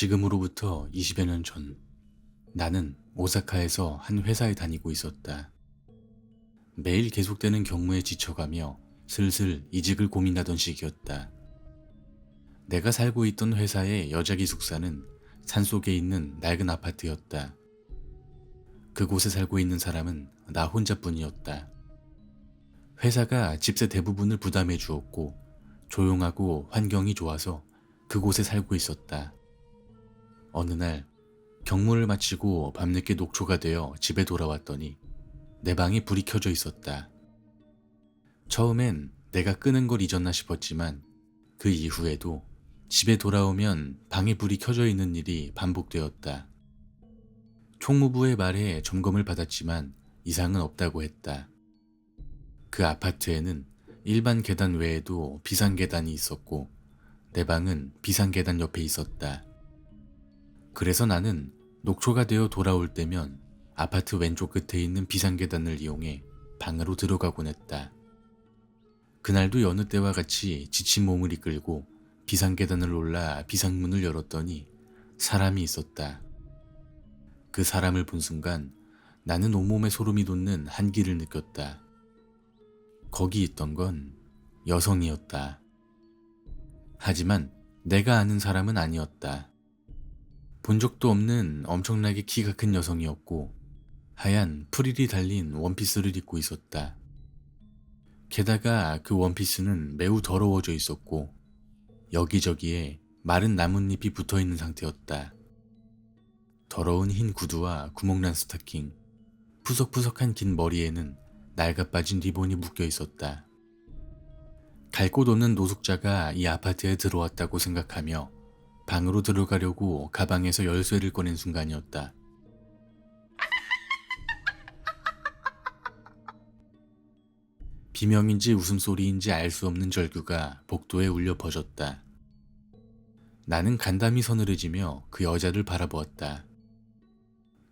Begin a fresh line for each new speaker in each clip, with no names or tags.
지금으로부터 20여 년 전, 나는 오사카에서 한 회사에 다니고 있었다. 매일 계속되는 경무에 지쳐가며 슬슬 이직을 고민하던 시기였다. 내가 살고 있던 회사의 여자 기숙사는 산속에 있는 낡은 아파트였다. 그곳에 살고 있는 사람은 나 혼자뿐이었다. 회사가 집세 대부분을 부담해 주었고 조용하고 환경이 좋아서 그곳에 살고 있었다. 어느 날 경무를 마치고 밤늦게 녹초가 되어 집에 돌아왔더니 내 방에 불이 켜져 있었다. 처음엔 내가 끄는 걸 잊었나 싶었지만 그 이후에도 집에 돌아오면 방에 불이 켜져 있는 일이 반복되었다. 총무부의 말에 점검을 받았지만 이상은 없다고 했다. 그 아파트에는 일반 계단 외에도 비상 계단이 있었고 내 방은 비상 계단 옆에 있었다. 그래서 나는 녹초가 되어 돌아올 때면 아파트 왼쪽 끝에 있는 비상 계단을 이용해 방으로 들어가곤 했다. 그날도 여느 때와 같이 지친 몸을 이끌고 비상 계단을 올라 비상문을 열었더니 사람이 있었다. 그 사람을 본 순간 나는 온몸에 소름이 돋는 한기를 느꼈다. 거기 있던 건 여성이었다. 하지만 내가 아는 사람은 아니었다. 본 적도 없는 엄청나게 키가 큰 여성이었고 하얀 프릴이 달린 원피스를 입고 있었다. 게다가 그 원피스는 매우 더러워져 있었고 여기저기에 마른 나뭇잎이 붙어있는 상태였다. 더러운 흰 구두와 구멍난 스타킹, 푸석푸석한 긴 머리에는 낡아빠진 리본이 묶여 있었다. 갈 곳 없는 노숙자가 이 아파트에 들어왔다고 생각하며 방으로 들어가려고 가방에서 열쇠를 꺼낸 순간이었다. 비명인지 웃음소리인지 알 수 없는 절규가 복도에 울려 퍼졌다. 나는 간담이 서늘해지며 그 여자를 바라보았다.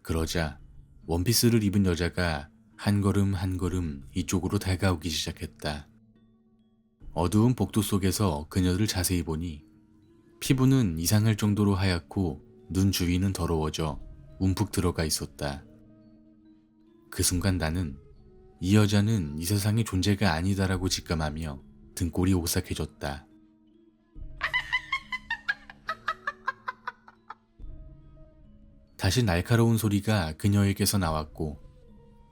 그러자 원피스를 입은 여자가 한 걸음 한 걸음 이쪽으로 다가오기 시작했다. 어두운 복도 속에서 그녀를 자세히 보니 피부는 이상할 정도로 하얗고 눈 주위는 더러워져 움푹 들어가 있었다. 그 순간 나는 이 여자는 이 세상에 존재가 아니다라고 직감하며 등골이 오싹해졌다. 다시 날카로운 소리가 그녀에게서 나왔고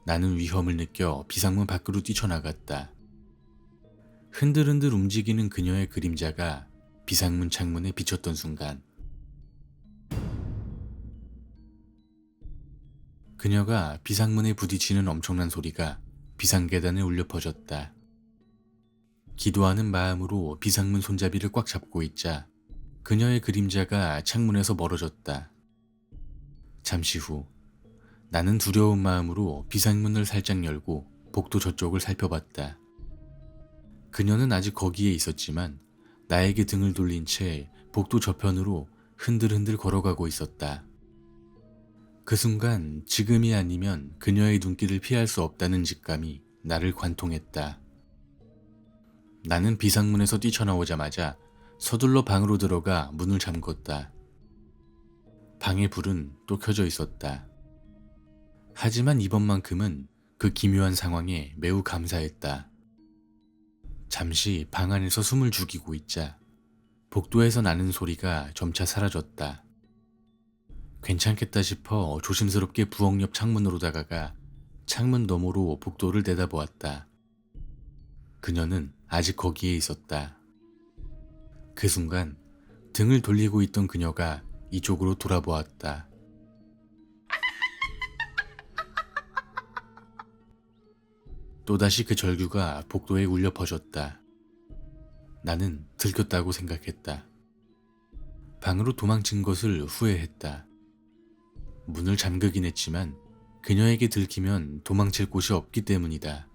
나는 위험을 느껴 비상문 밖으로 뛰쳐나갔다. 흔들흔들 움직이는 그녀의 그림자가 비상문 창문에 비쳤던 순간 그녀가 비상문에 부딪히는 엄청난 소리가 비상계단에 울려 퍼졌다. 기도하는 마음으로 비상문 손잡이를 꽉 잡고 있자 그녀의 그림자가 창문에서 멀어졌다. 잠시 후 나는 두려운 마음으로 비상문을 살짝 열고 복도 저쪽을 살펴봤다. 그녀는 아직 거기에 있었지만 나에게 등을 돌린 채 복도 저편으로 흔들흔들 걸어가고 있었다. 그 순간 지금이 아니면 그녀의 눈길을 피할 수 없다는 직감이 나를 관통했다. 나는 비상문에서 뛰쳐나오자마자 서둘러 방으로 들어가 문을 잠궜다. 방의 불은 또 켜져 있었다. 하지만 이번만큼은 그 기묘한 상황에 매우 감사했다. 잠시 방 안에서 숨을 죽이고 있자 복도에서 나는 소리가 점차 사라졌다. 괜찮겠다 싶어 조심스럽게 부엌 옆 창문으로 다가가 창문 너머로 복도를 내다보았다. 그녀는 아직 거기에 있었다. 그 순간 등을 돌리고 있던 그녀가 이쪽으로 돌아보았다. 또다시 그 절규가 복도에 울려 퍼졌다. 나는 들켰다고 생각했다. 방으로 도망친 것을 후회했다. 문을 잠그긴 했지만 그녀에게 들키면 도망칠 곳이 없기 때문이다.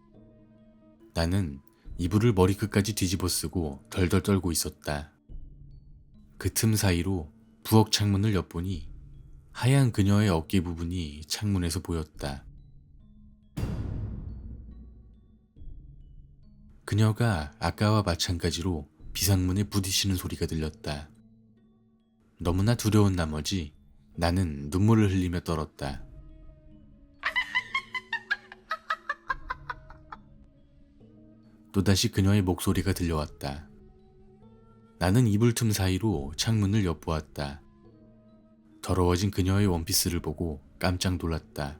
나는 이불을 머리끝까지 뒤집어 쓰고 덜덜 떨고 있었다. 그 틈 사이로 부엌 창문을 엿보니 하얀 그녀의 어깨 부분이 창문에서 보였다. 그녀가 아까와 마찬가지로 비상문에 부딪히는 소리가 들렸다. 너무나 두려운 나머지 나는 눈물을 흘리며 떨었다. 또다시 그녀의 목소리가 들려왔다. 나는 이불 틈 사이로 창문을 엿보았다. 더러워진 그녀의 원피스를 보고 깜짝 놀랐다.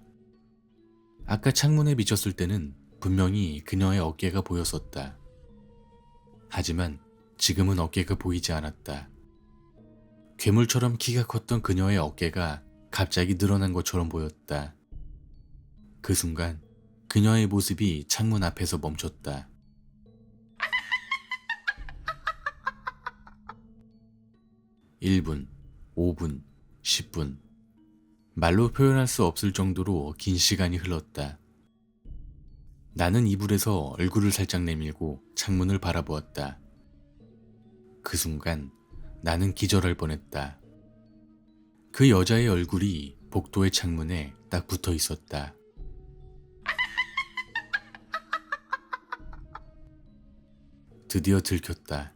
아까 창문에 비쳤을 때는 분명히 그녀의 어깨가 보였었다. 하지만 지금은 어깨가 보이지 않았다. 괴물처럼 키가 컸던 그녀의 어깨가 갑자기 늘어난 것처럼 보였다. 그 순간 그녀의 모습이 창문 앞에서 멈췄다. 1분, 5분, 10분. 말로 표현할 수 없을 정도로 긴 시간이 흘렀다. 나는 이불에서 얼굴을 살짝 내밀고 창문을 바라보았다. 그 순간 나는 기절할 뻔했다. 그 여자의 얼굴이 복도의 창문에 딱 붙어 있었다. 드디어 들켰다.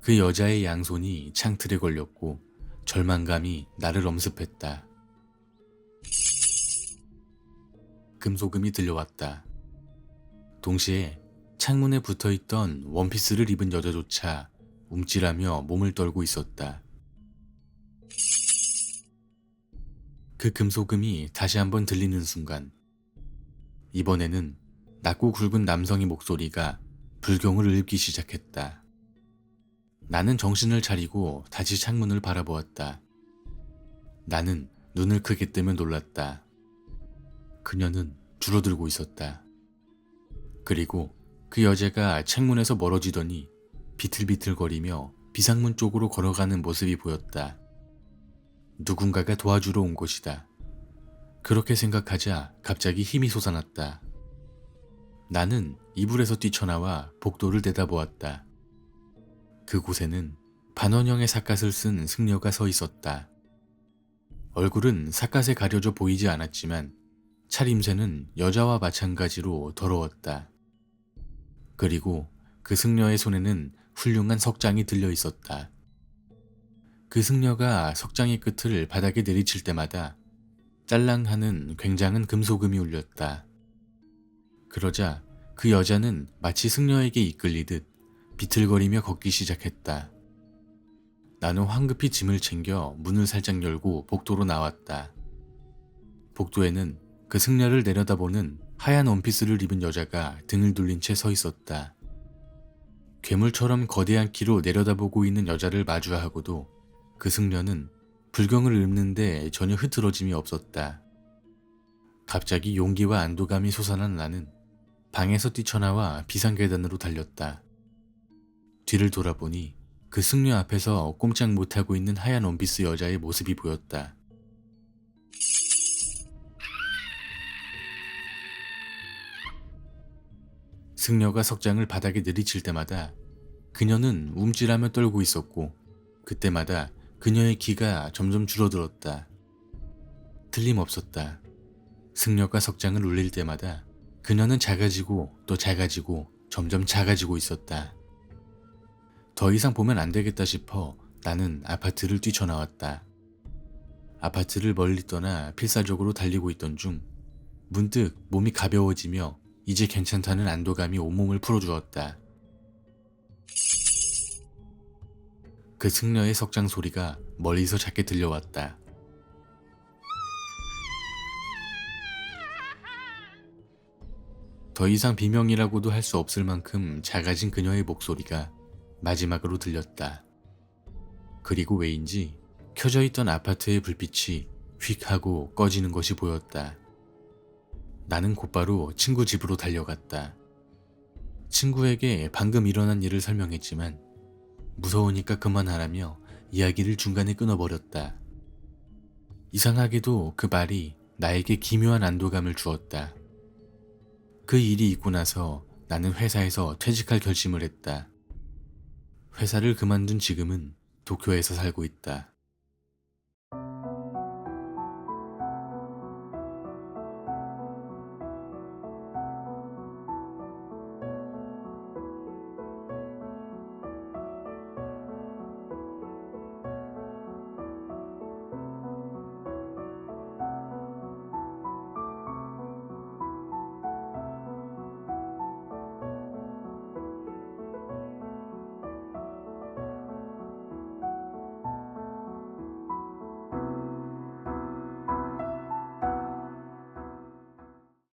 그 여자의 양손이 창틀에 걸렸고 절망감이 나를 엄습했다. 금소금이 들려왔다. 동시에 창문에 붙어있던 원피스를 입은 여자조차 움찔하며 몸을 떨고 있었다. 그 금소금이 다시 한번 들리는 순간 이번에는 낮고 굵은 남성의 목소리가 불경을 읊기 시작했다. 나는 정신을 차리고 다시 창문을 바라보았다. 나는 눈을 크게 뜨며 놀랐다. 그녀는 줄어들고 있었다. 그리고 그 여자가 창문에서 멀어지더니 비틀비틀거리며 비상문 쪽으로 걸어가는 모습이 보였다. 누군가가 도와주러 온 것이다. 그렇게 생각하자 갑자기 힘이 솟아났다. 나는 이불에서 뛰쳐나와 복도를 내다보았다. 그곳에는 반원형의 삿갓을 쓴 승려가 서 있었다. 얼굴은 삿갓에 가려져 보이지 않았지만 차림새는 여자와 마찬가지로 더러웠다. 그리고 그 승려의 손에는 훌륭한 석장이 들려 있었다. 그 승려가 석장의 끝을 바닥에 내리칠 때마다 짤랑하는 굉장한 금소금이 울렸다. 그러자 그 여자는 마치 승려에게 이끌리듯 비틀거리며 걷기 시작했다. 나는 황급히 짐을 챙겨 문을 살짝 열고 복도로 나왔다. 복도에는 그 승려를 내려다보는 하얀 원피스를 입은 여자가 등을 돌린 채 서 있었다. 괴물처럼 거대한 키로 내려다보고 있는 여자를 마주하고도 그 승려는 불경을 읊는데 전혀 흐트러짐이 없었다. 갑자기 용기와 안도감이 솟아난 나는 방에서 뛰쳐나와 비상계단으로 달렸다. 뒤를 돌아보니 그 승려 앞에서 꼼짝 못하고 있는 하얀 원피스 여자의 모습이 보였다. 승려가 석장을 바닥에 내리칠 때마다 그녀는 움찔하며 떨고 있었고 그때마다 그녀의 기가 점점 줄어들었다. 틀림없었다. 승려가 석장을 울릴 때마다 그녀는 작아지고 또 작아지고 점점 작아지고 있었다. 더 이상 보면 안 되겠다 싶어 나는 아파트를 뛰쳐나왔다. 아파트를 멀리 떠나 필사적으로 달리고 있던 중 문득 몸이 가벼워지며 이제 괜찮다는 안도감이 온몸을 풀어주었다. 그 승려의 석장 소리가 멀리서 작게 들려왔다. 더 이상 비명이라고도 할 수 없을 만큼 작아진 그녀의 목소리가 마지막으로 들렸다. 그리고 왜인지 켜져 있던 아파트의 불빛이 휙 하고 꺼지는 것이 보였다. 나는 곧바로 친구 집으로 달려갔다. 친구에게 방금 일어난 일을 설명했지만 무서우니까 그만하라며 이야기를 중간에 끊어버렸다. 이상하게도 그 말이 나에게 기묘한 안도감을 주었다. 그 일이 있고 나서 나는 회사에서 퇴직할 결심을 했다. 회사를 그만둔 지금은 도쿄에서 살고 있다.